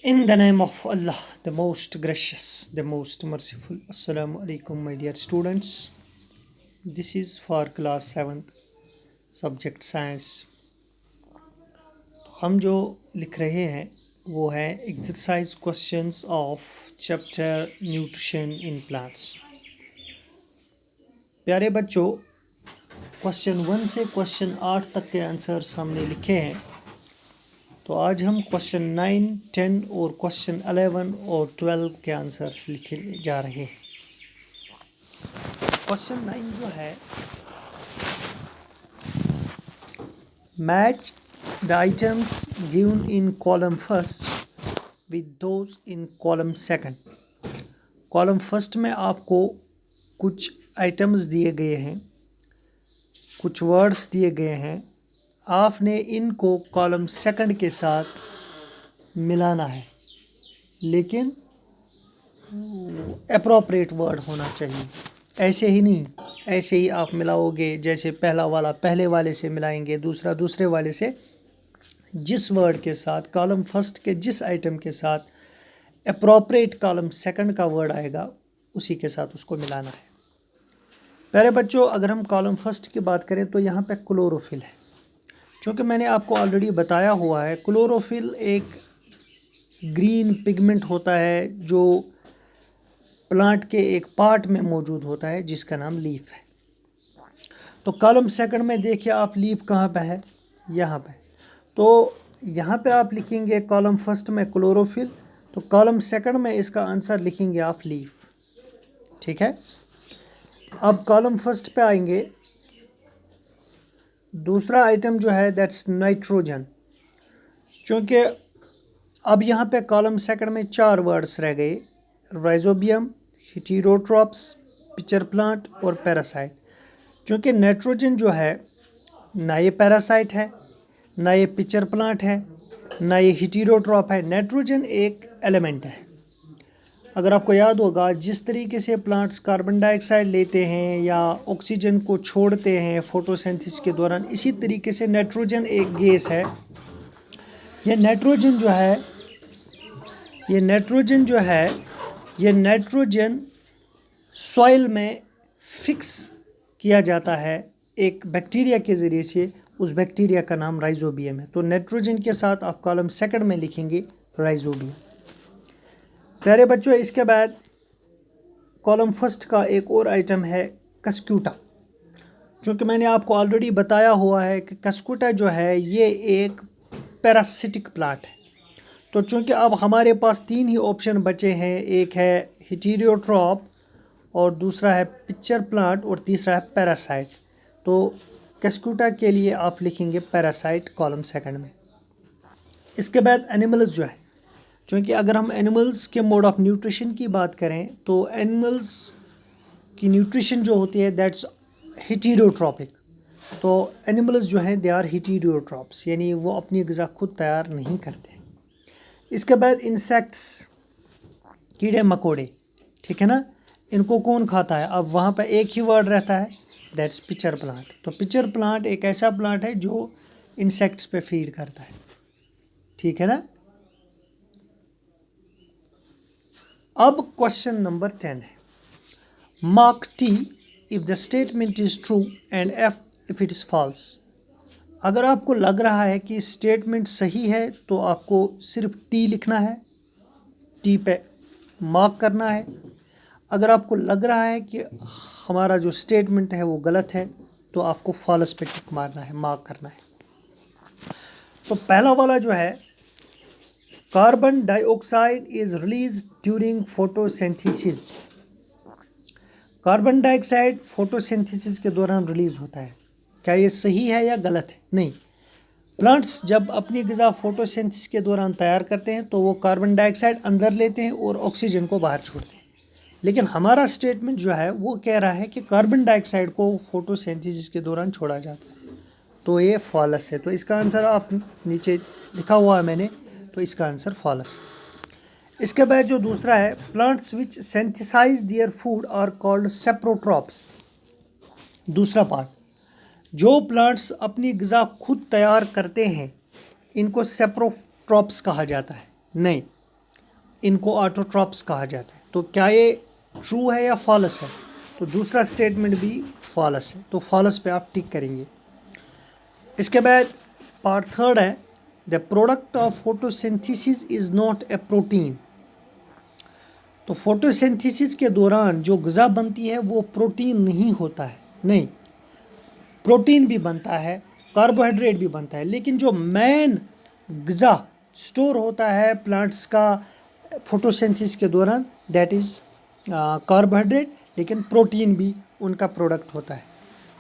In the name of Allah, the most gracious, the most merciful. Assalamu alaikum, my dear students. This is for class 7th subject science. हम जो लिख रहे हैं वो है exercise questions of chapter nutrition in plants. प्यारे बच्चों, question 1 से क्वेश्चन 8 तक के आंसर्स हमने लिखे हैं। तो आज हम क्वेश्चन 9, 10 और क्वेश्चन 11 और 12 के आंसर्स लिखे जा रहे हैं। क्वेश्चन 9 जो है, match the items given in column first with those in column second. Column first में आपको कुछ आइटम्स दिए गए हैं, कुछ वर्ड्स दिए गए हैं। आपने इनको कॉलम सेकंड के साथ मिलाना है, लेकिन एप्रोप्रिएट वर्ड होना चाहिए। ऐसे ही नहीं, ऐसे ही आप मिलाओगे जैसे पहला वाला पहले वाले से मिलाएंगे, दूसरा दूसरे वाले से। जिस वर्ड के साथ कॉलम फर्स्ट के जिस आइटम के साथ एप्रोप्रिएट कॉलम सेकंड का वर्ड आएगा, उसी के साथ उसको मिलाना है। प्यारे बच्चों, अगर हम कॉलम फर्स्ट की बात करें तो यहाँ पे क्लोरोफिल है। क्योंकि मैंने आपको ऑलरेडी बताया हुआ है, क्लोरोफिल एक ग्रीन पिगमेंट होता है जो प्लांट के एक पार्ट में मौजूद होता है, जिसका नाम लीफ है। तो कॉलम सेकंड में देखिए आप, लीफ कहाँ पे है? यहाँ पे। तो यहाँ पे आप लिखेंगे कॉलम फर्स्ट में क्लोरोफिल, तो कॉलम सेकंड में इसका आंसर लिखेंगे आप लीफ। ठीक है। अब कॉलम फर्स्ट पे आएंगे, दूसरा आइटम जो है दैट्स नाइट्रोजन। क्योंकि अब यहाँ पे कॉलम सेकंड में 4 वर्ड्स रह गए, राइजोबियम, हेटेरोट्रोप्स, पिचर प्लांट और पैरासाइट। क्योंकि नाइट्रोजन जो है ना ये पैरासाइट है, ना ये पिचर प्लांट है, ना ये हेटेरोट्रोप है। नाइट्रोजन एक एलिमेंट है। अगर आपको याद होगा, जिस तरीके से प्लांट्स कार्बन डाइऑक्साइड लेते हैं या ऑक्सीजन को छोड़ते हैं फोटोसिंथेसिस के दौरान, इसी तरीके से नाइट्रोजन एक गैस है। ये नाइट्रोजन सॉइल में फिक्स किया जाता है एक बैक्टीरिया के ज़रिए से। उस बैक्टीरिया का नाम राइजोबियम है। तो नाइट्रोजन के साथ आप कॉलम सेकंड में लिखेंगे राइजोबियम। प्यारे बच्चों, इसके बाद कॉलम फर्स्ट का एक और आइटम है कस्क्यूटा। क्योंकि मैंने आपको ऑलरेडी बताया हुआ है कि कस्क्यूटा जो है ये एक पैरासिटिक प्लांट है। तो चूँकि अब हमारे पास 3 ही ऑप्शन बचे हैं, एक है हेटेरोट्रोप और दूसरा है पिक्चर प्लांट और तीसरा है पैरासाइट। तो कस्क्यूटा के लिए आप लिखेंगे पैरासाइट कॉलम सेकंड में। इसके बाद एनिमल्स जो है, क्योंकि अगर हम एनिमल्स के मोड ऑफ न्यूट्रिशन की बात करें तो एनिमल्स की न्यूट्रिशन जो होती है दैट्स हेटेरोट्रोपिक। तो एनिमल्स जो हैं दे आर हेटेरोट्रोप्स, यानी वो अपनी ग़िज़ा खुद तैयार नहीं करते। इसके बाद इंसेक्ट्स, कीड़े मकोड़े, ठीक है ना, इनको कौन खाता है? अब वहाँ पर एक ही वर्ड रहता है, दैट्स पिचर प्लांट। तो पिचर प्लांट एक ऐसा प्लांट है जो इंसेक्ट्स पे फीड करता है। ठीक है ना। अब क्वेश्चन नंबर 10 है, mark T if the statement is true and F if it is false. अगर आपको लग रहा है कि स्टेटमेंट सही है तो आपको सिर्फ टी लिखना है, टी पे मार्क करना है। अगर आपको लग रहा है कि हमारा जो स्टेटमेंट है वो गलत है तो आपको फॉल्स पे टिक मारना है, मार्क करना है। तो पहला वाला जो है, carbon dioxide is release during photosynthesis. Carbon dioxide photosynthesis के दौरान रिलीज होता है। क्या ये सही है या गलत है? नहीं। प्लांट्स जब अपनी ग़िज़ा फोटोसिंथेसिस के दौरान तैयार करते हैं तो वो कार्बन डाइऑक्साइड अंदर लेते हैं और ऑक्सीजन को बाहर छोड़ते हैं। लेकिन हमारा स्टेटमेंट जो है वो कह रहा है कि कार्बन डाइऑक्साइड को फोटोसिंथेसिस के दौरान छोड़ा जाता है। तो ये फॉल्स है। तो इसका आंसर आप नीचे लिखा हुआ है मैंने, तो इसका आंसर फॉल्स है। इसके बाद जो दूसरा है, plants which synthesize their food are called saprotrophs. दूसरा पार्ट, जो प्लांट्स अपनी ग़िज़ा खुद तैयार करते हैं इनको सेप्रोट्रॉप्स कहा जाता है। नहीं, इनको ऑटोट्रॉप्स कहा जाता है। तो क्या ये ट्रू है या फॉल्स है? तो दूसरा स्टेटमेंट भी फॉल्स है, तो फॉल्स पे आप टिक करेंगे। इसके बाद पार्ट थर्ड है, the product of photosynthesis is not a protein. तो फोटोसिंथेसिस के दौरान जो ग़िज़ा बनती है वो प्रोटीन नहीं होता है। नहीं, प्रोटीन भी बनता है, कार्बोहाइड्रेट भी बनता है, लेकिन जो मेन ग़िज़ा स्टोर होता है प्लांट्स का फोटोसिंथेसिस के दौरान, दैट इज़ कार्बोहाइड्रेट, लेकिन प्रोटीन भी उनका प्रोडक्ट होता है।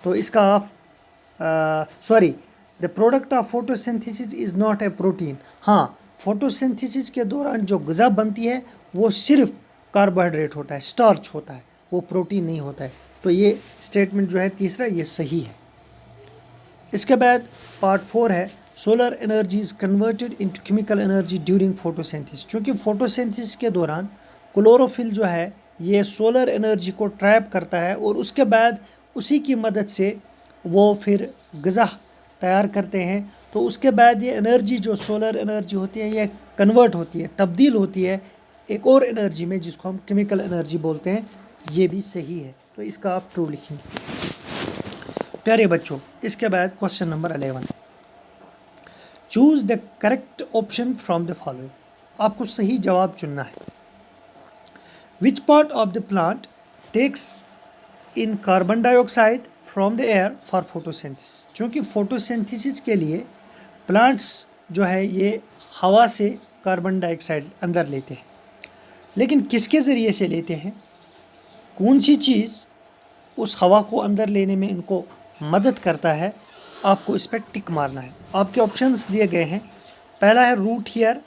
तो इसका आप sorry, the product of photosynthesis is not a protein. हाँ, फोटोसिंथेसिस के दौरान जो ग़िज़ा बनती है वो सिर्फ कार्बोहाइड्रेट होता है, स्टार्च होता है, वो प्रोटीन नहीं होता है। तो ये स्टेटमेंट जो है तीसरा, ये सही है। इसके बाद पार्ट 4 है, solar energy is converted into chemical energy during photosynthesis. चूँकि फोटोसिंथेसिस के दौरान क्लोरोफिल जो है ये सोलर एनर्जी को ट्रैप करता है और उसके बाद उसी की मदद से वो फिर ग़िज़ा तैयार करते हैं। तो उसके बाद ये एनर्जी जो सोलर एनर्जी होती है ये कन्वर्ट होती है, तब्दील होती है एक और एनर्जी में, जिसको हम केमिकल एनर्जी बोलते हैं। ये भी सही है, तो इसका आप ट्रू लिखेंगे। प्यारे बच्चों, इसके बाद question number 11, choose the correct option from the following. आपको सही जवाब चुनना है। Which part of the plant takes in carbon dioxide from the air for photosynthesis. क्योंकि फोटोसिंथेसिस के लिए प्लांट्स जो है ये हवा से कार्बन डाइऑक्साइड अंदर लेते हैं, लेकिन किसके ज़रिए से लेते हैं? कौन सी चीज़ उस हवा को अंदर लेने में इनको मदद करता है? आपको इस पर टिक मारना है। आपके ऑप्शंस दिए गए हैं। पहला है रूट हेयर,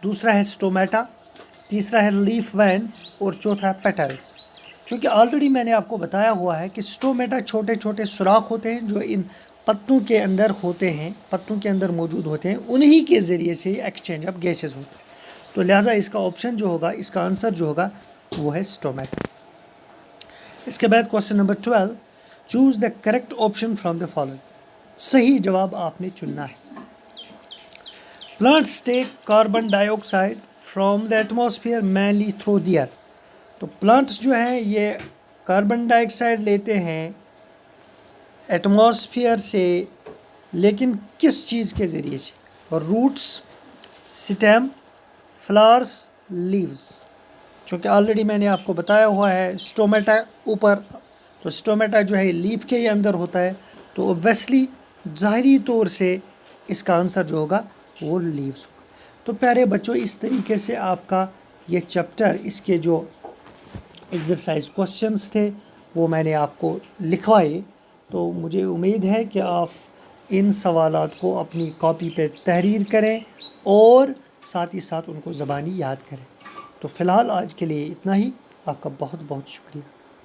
दूसरा है स्टोमेटा, तीसरा है लीफ वेन्स और चौथा है पेटल्स। क्योंकि ऑलरेडी मैंने आपको बताया हुआ है कि स्टोमेटा छोटे छोटे सुराख होते हैं जो इन पत्तों के अंदर होते हैं, पत्तों के अंदर मौजूद होते हैं, उन्हीं के ज़रिए से एक्सचेंज ऑफ गैसेज होते हैं। तो लिहाजा इसका ऑप्शन जो होगा, इसका आंसर जो होगा वो है स्टोमेटा। इसके बाद question number 12, choose the correct option from the following. सही जवाब आपने चुनना है। Plants take carbon dioxide from the atmosphere mainly through the air. तो प्लांट्स जो हैं ये कार्बन डाइऑक्साइड लेते हैं एटमॉस्फेयर से, लेकिन किस चीज़ के ज़रिए से? और रूट्स, स्टेम, फ्लावर्स, लीव्स। क्योंकि ऑलरेडी मैंने आपको बताया हुआ है स्टोमेटा ऊपर, तो स्टोमेटा जो है लीफ के ही अंदर होता है, तो ओब्वियसली ज़ाहरी तौर से इसका आंसर जो होगा वो लीव्स होगा। तो प्यारे बच्चों, इस तरीके से आपका ये चैप्टर, इसके जो एक्सरसाइज क्वेश्चंस थे वो मैंने आपको लिखवाए। तो मुझे उम्मीद है कि आप इन सवालात को अपनी कॉपी पे तहरीर करें और साथ ही साथ उनको ज़बानी याद करें। तो फ़िलहाल आज के लिए इतना ही। आपका बहुत बहुत शुक्रिया।